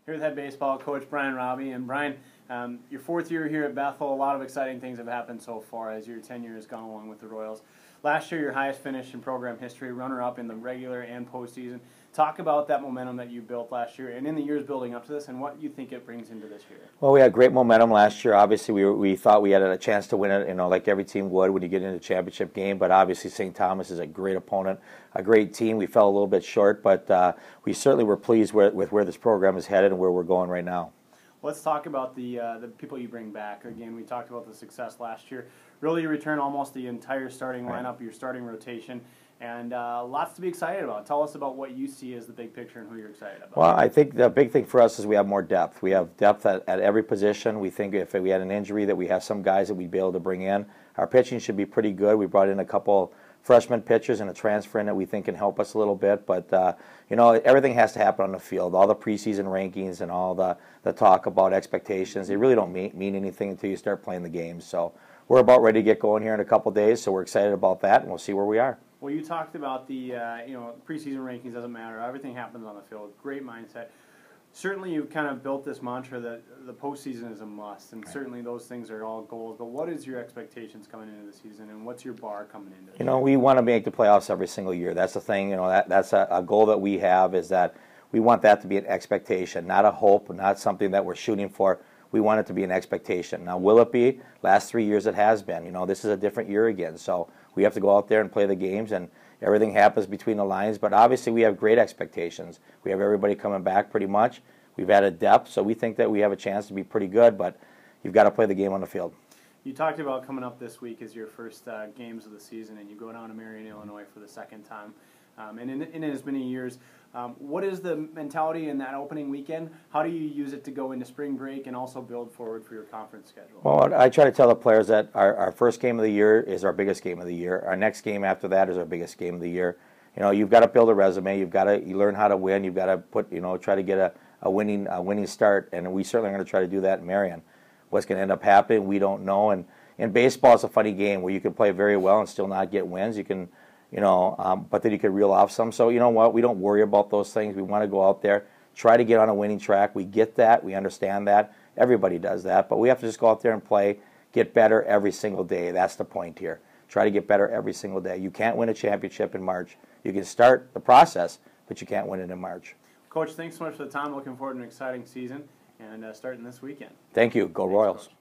Here with head baseball coach Brian Raabe. And Brian, your fourth year here at Bethel, a lot of exciting things have happened so far as your tenure has gone along with the Royals. Last year, your highest finish in program history, runner-up in the regular and postseason. Talk about that momentum that you built last year and in the years building up to this and what you think it brings into this year. Well, we had great momentum last year. Obviously, we thought we had a chance to win it, like every team would when you get into the championship game. But obviously, St. Thomas is a great opponent, a great team. We fell a little bit short, but we certainly were pleased with where this program is headed and where we're going right now. Let's talk about the people you bring back. Again, we talked about the success last year. Really, you return almost the entire starting lineup, your starting rotation, and lots to be excited about. Tell us about what you see as the big picture and who you're excited about. Well, I think the big thing for us is we have more depth. We have depth at every position. We think if we had an injury that we have some guys that we'd be able to bring in. Our pitching should be pretty good. We brought in a couple freshman pitchers and a transfer in that we think can help us a little bit. But, everything has to happen on the field. All the preseason rankings and all the talk about expectations, they really don't mean anything until you start playing the games. So we're about ready to get going here in a couple days, so we're excited about that, and we'll see where we are. Well, you talked about the, preseason rankings doesn't matter. Everything happens on the field. Great mindset. Certainly you've kind of built this mantra that the postseason is a must, and certainly those things are all goals. But what is your expectations coming into the season, and what's your bar coming into it? We want to make the playoffs every single year. That's the thing. That's a goal that we have, is that we want that to be an expectation, not a hope, not something that we're shooting for. We want it to be an expectation. Now, will it be? Last 3 years it has been. This is a different year again. So we have to go out there and play the games, and everything happens between the lines. But obviously we have great expectations. We have everybody coming back pretty much. We've added depth, so we think that we have a chance to be pretty good, but you've got to play the game on the field. You talked about coming up this week as your first games of the season, and you go down to Marion, Illinois for the second time. And in as many years, what is the mentality in that opening weekend? How do you use it to go into spring break and also build forward for your conference schedule? Well, I try to tell the players that our first game of the year is our biggest game of the year. Our next game after that is our biggest game of the year. You've got to build a resume. You learn how to win. You've got to try to get a winning start, and we certainly are going to try to do that in Marion. What's going to end up happening, we don't know. And in baseball, it's a funny game where you can play very well and still not get wins. You can, but then you can reel off some. So you know what? We don't worry about those things. We want to go out there, try to get on a winning track. We get that. We understand that. Everybody does that. But we have to just go out there and play, get better every single day. That's the point here. Try to get better every single day. You can't win a championship in March. You can start the process, but you can't win it in March. Coach, thanks so much for the time. Looking forward to an exciting season and starting this weekend. Thank you. Go Royals. Coach.